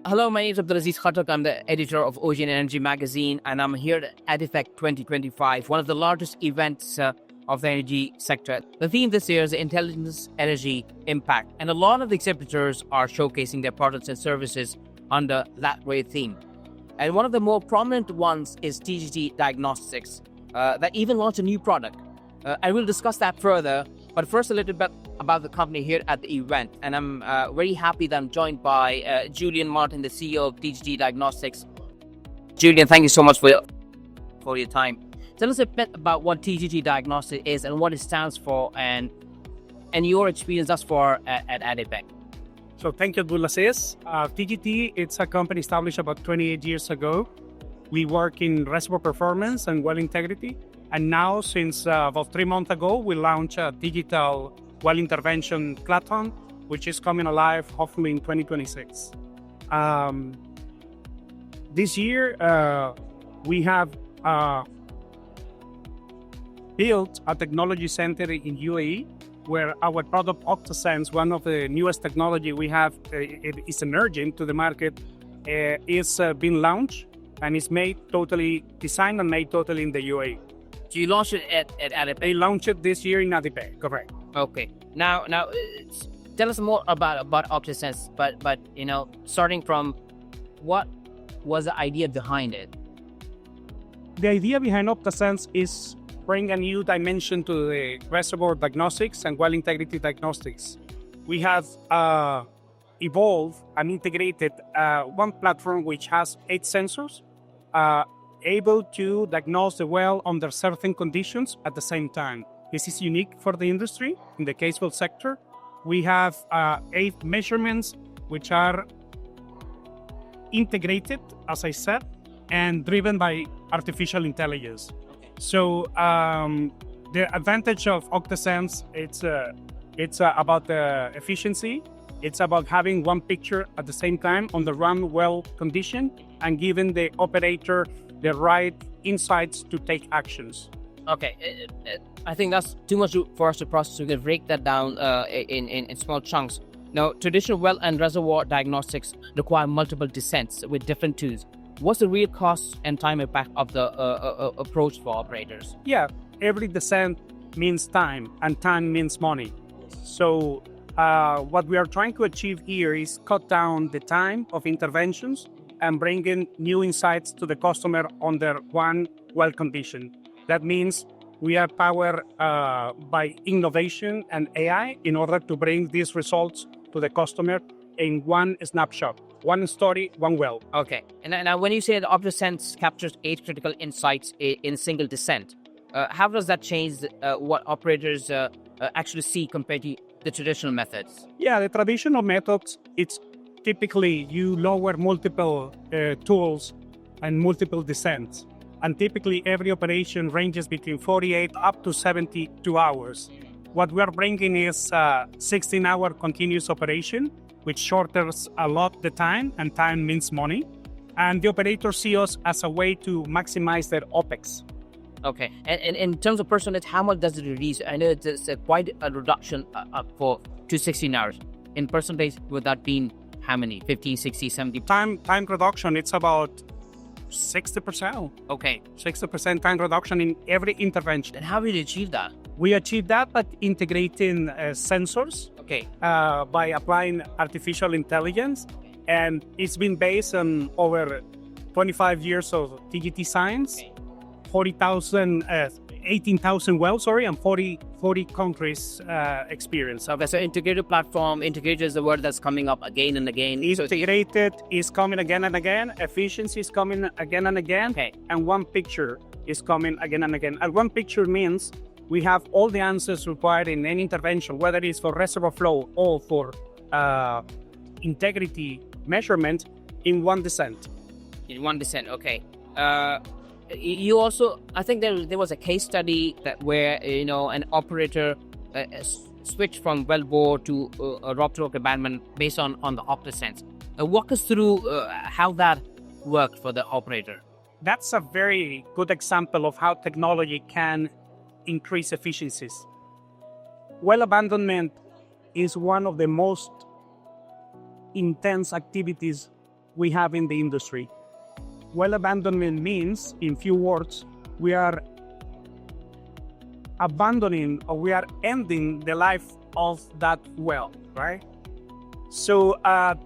Hello, my name is Abdulaziz Khattak. I'm the editor of OGN Energy magazine, and I'm here at ADIPEC 2025, one of the largest events of the energy sector. The theme this year is Intelligence, Energy, Impact, and a lot of the exhibitors are showcasing their products and services under that very theme. And one of the more prominent ones is TGT Diagnostics, that even launched a new product. And we'll discuss that further. But first, a little bit about the company here at the event. And I'm very happy that I'm joined by Julian Martin, the CEO of TGT Diagnostics. Julian, thank you so much for your time. Tell us a bit about what TGT Diagnostics is and what it stands for, and your experience thus far at ADIPEC. So thank you, Abdulaziz. TGT, it's a company established about 28 years ago. We work in reservoir performance and well integrity. And now, since about 3 months ago, we launched a digital well intervention platform, which is coming alive hopefully in 2026. This year, we have built a technology center in UAE, where our product Octasense, one of the newest technology we have, it is emerging to the market, is being launched and is designed and made totally in the UAE. So you launched it at ADIPEC? They launched it this year in ADIPEC, correct. Okay. Now, tell us more about Octasense, but starting from what was the idea behind it? The idea behind Octasense is bring a new dimension to the reservoir diagnostics and well integrity diagnostics. We have evolved and integrated one platform which has 8 sensors, able to diagnose the well under certain conditions at the same time. This is unique for the industry. In the case well sector, we have 8 measurements which are integrated, as I said, and driven by artificial intelligence. So the advantage of Octasense, it's about the efficiency. It's about having one picture at the same time on the run well condition and giving the operator the right insights to take actions. Okay, I think that's too much for us to process. We can break that down in small chunks. Now, traditional well and reservoir diagnostics require multiple descents with different tools. What's the real cost and time impact of the approach for operators? Yeah, every descent means time, and time means money. So what we are trying to achieve here is cut down the time of interventions and bring in new insights to the customer under one well condition. That means we are powered by innovation and AI in order to bring these results to the customer in one snapshot. One story, one well. Okay. And now when you say the Octasense captures 8 critical insights in single descent, how does that change what operators actually see compared to the traditional methods? Yeah, the traditional methods, it's typically you lower multiple tools and multiple descents. And typically every operation ranges between 48 up to 72 hours. What we are bringing is 16-hour continuous operation, which shortens a lot the time, and time means money. And the operators see us as a way to maximize their OPEX. Okay. And in terms of personnel, how much does it reduce? I know it's quite a reduction to 16 hours. In percentage, would that be how many? 50, 60, 70? Time reduction, it's about 60%. Okay. 60% time reduction in every intervention. And how will you achieve that? We achieve that by integrating sensors. Okay. By applying artificial intelligence. And it's been based on over 25 years of TGT science, 18,000 wells, and 40 countries experience. Okay, so integrated platform, integrated is the word that's coming up again and again. Integrated is coming again and again. Efficiency is coming again and again. Okay. And one picture is coming again and again. And one picture means we have all the answers required in any intervention, whether it's for reservoir flow or for integrity measurement in one descent. In one descent, okay. You also, I think there was a case study where an operator switched from well bore to rope to rope abandonment based on the Octasense. Walk us through how that worked for the operator. That's a very good example of how technology can increase efficiencies. Well abandonment is one of the most intense activities we have in the industry. Well abandonment means, in few words, we are abandoning or we are ending the life of that well, right? So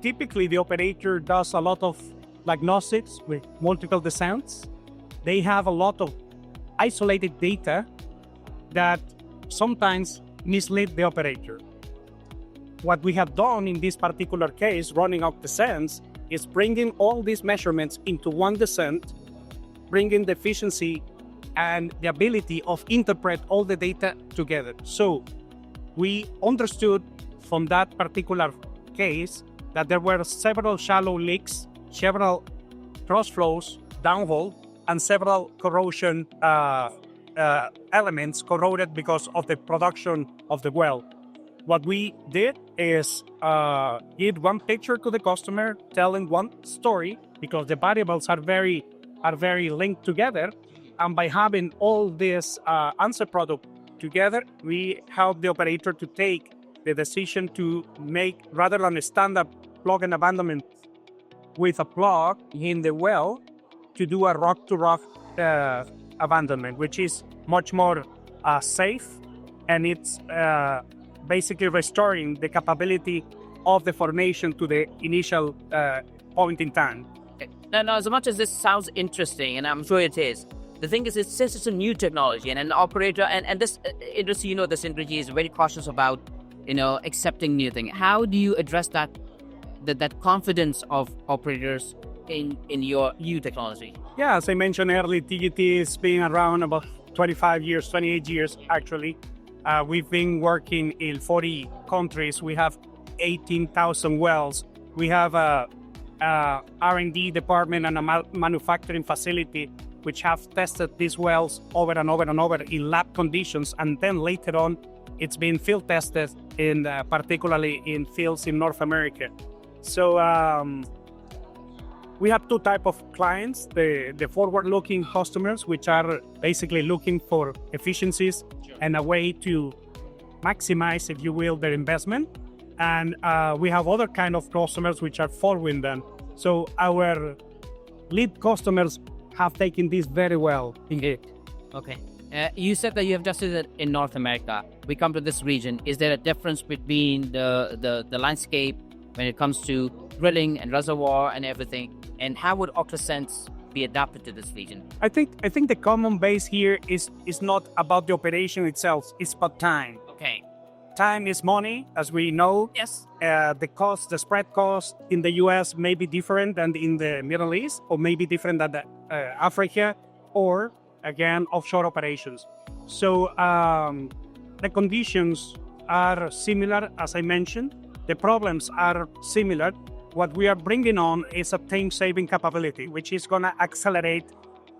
typically the operator does a lot of diagnostics with multiple descents. They have a lot of isolated data that sometimes mislead the operator. What we have done in this particular case, running Octasense, is bringing all these measurements into one descent, bringing the efficiency and the ability of interpret all the data together. So we understood from that particular case that there were several shallow leaks, several cross flows, downhole, and several corrosion elements corroded because of the production of the well. What we did is give one picture to the customer, telling one story, because the variables are very linked together. And by having all this answer product together, we help the operator to take the decision to make, rather than a standard plug and abandonment with a plug in the well, to do a rock-to-rock abandonment, which is much more safe, and it's basically restoring the capability of the formation to the initial point in time. Now, as much as this sounds interesting, and I'm sure it is, the thing is, since it's a new technology and an operator, and this industry, this industry is very cautious about, accepting new things. How do you address that confidence of operators in your new technology? Yeah, as I mentioned earlier, TGT has been around about 25 years, 28 years actually. We've been working in 40 countries. We have 18,000 wells. We have a R&D department and a manufacturing facility which have tested these wells over and over and over in lab conditions, and then later on it's been field tested in particularly in fields in North America. So we have two types of clients: the forward-looking customers, which are basically looking for efficiencies and a way to maximize, if you will, their investment. And we have other kind of customers which are following them. So our lead customers have taken this very well. Okay. You said that you have tested it in North America. We come to this region. Is there a difference between the landscape when it comes to drilling and reservoir and everything? And how would Octasense be adapted to this region? I think the common base here is not about the operation itself. It's about time. Okay. Time is money, as we know. Yes. The spread cost in the US may be different than in the Middle East, or maybe different than Africa, or again, offshore operations. So the conditions are similar, as I mentioned. The problems are similar. What we are bringing on is a time-saving capability, which is going to accelerate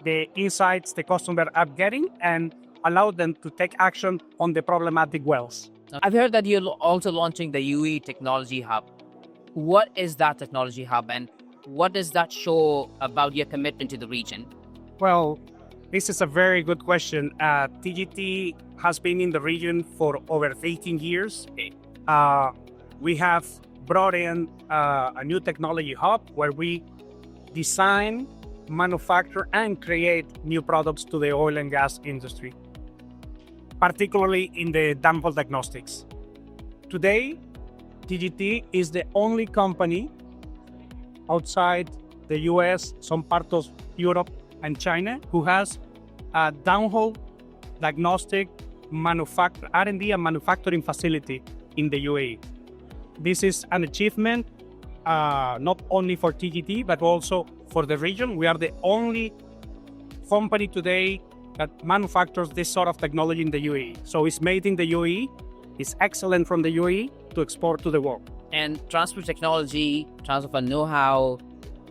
the insights the customer are getting and allow them to take action on the problematic wells. I've heard that you're also launching the UE Technology Hub. What is that technology hub, and what does that show about your commitment to the region? Well, this is a very good question. TGT has been in the region for over 18 years. We have brought in a new technology hub where we design, manufacture, and create new products to the oil and gas industry, particularly in the downhole diagnostics. Today, TGT is the only company outside the US, some part of Europe and China, who has a downhole diagnostic R&D and manufacturing facility in the UAE. This is an achievement not only for TGT, but also for the region. We are the only company today that manufactures this sort of technology in the UAE. So it's made in the UAE, it's excellent from the UAE to export to the world. And transfer technology, transfer know-how,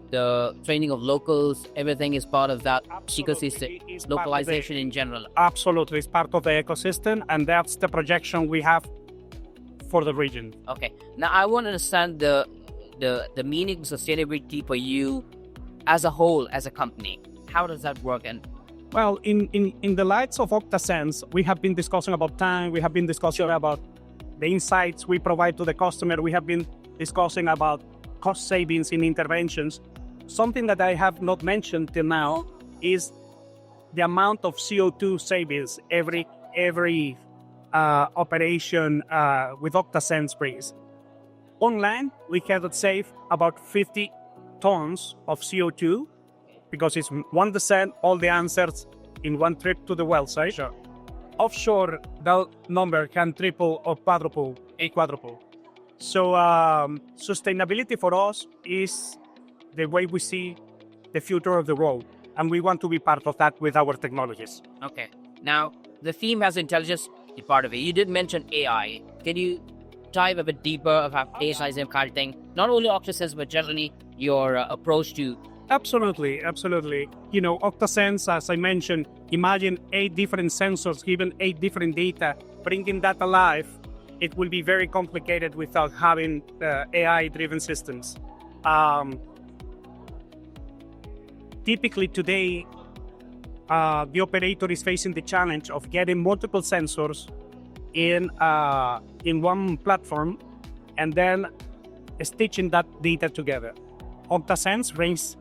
the training of locals, everything is part of that ecosystem, localization in general. Absolutely, it's part of the ecosystem, and that's the projection we have for the region. Okay. Now I want to understand the meaning of sustainability for you as a whole, as a company. How does that work? And well, in the lights of Octasense, we have been discussing about time, we have been discussing about the insights we provide to the customer, we have been discussing about cost savings in interventions. something that I have not mentioned till now is the amount of CO2 savings every operation with Octasense brings. On land, we cannot save about 50 tons of CO2 because it's 1% all the answers in one trip to the well site. Sure. Offshore, that number can triple or quadruple. So sustainability for us is the way we see the future of the world, and we want to be part of that with our technologies. Okay. Now, the theme has intelligence is part of it. You did mention AI. Can you dive a bit deeper of how AI is impacting not only Octasense, but generally your approach to... Absolutely. Octasense, as I mentioned, imagine 8 different sensors given 8 different data, bringing that alive. It will be very complicated without having AI-driven systems. Typically today, the operator is facing the challenge of getting multiple sensors in one platform and then stitching that data together. Octasense brings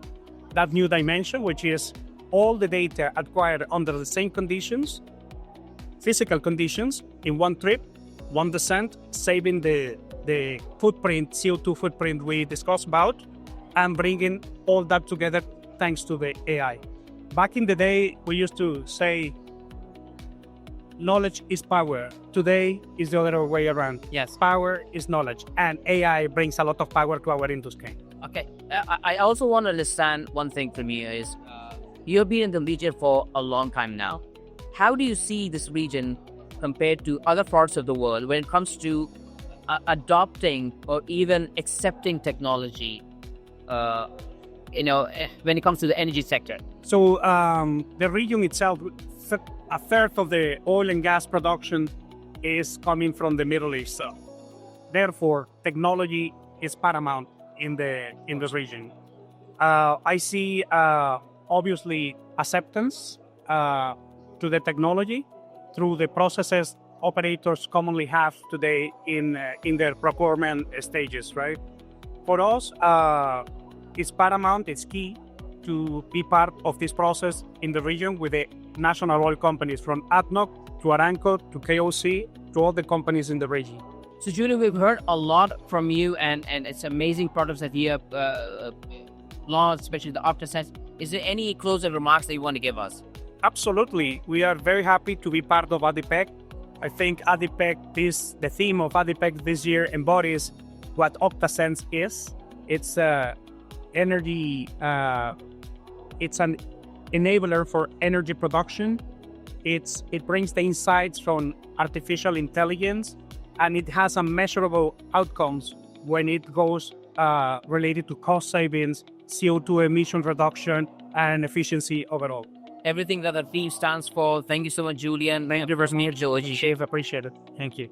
that new dimension, which is all the data acquired under the same conditions, physical conditions, in one trip, one descent, saving the CO2 footprint we discussed about, and bringing all that together thanks to the AI. Back in the day, we used to say, knowledge is power. Today is the other way around. Yes. Power is knowledge, and AI brings a lot of power to our industry. Okay. I also want to understand one thing from you is you've been in the region for a long time now. How do you see this region compared to other parts of the world when it comes to adopting or even accepting technology, when it comes to the energy sector? So the region itself, a third of the oil and gas production is coming from the Middle East. So, therefore, technology is paramount in the region. I see obviously acceptance to the technology through the processes operators commonly have today in their procurement stages, right? For us, it's paramount, it's key to be part of this process in the region with the national oil companies, from ADNOC to Aramco to KOC to all the companies in the region. So, Julian, we've heard a lot from you, and it's amazing products that you have launched, especially the Octasense. Is there any closing remarks that you want to give us? Absolutely. We are very happy to be part of ADIPEC. I think ADIPEC, the theme of ADIPEC this year embodies what Octasense is. It's energy. It's an enabler for energy production. It brings the insights from artificial intelligence, and it has a measurable outcomes when it goes related to cost savings, CO2 emission reduction, and efficiency overall. Everything that the theme stands for. Thank you so much, Julian. Thank you very much, Chef. Appreciate it. Thank you.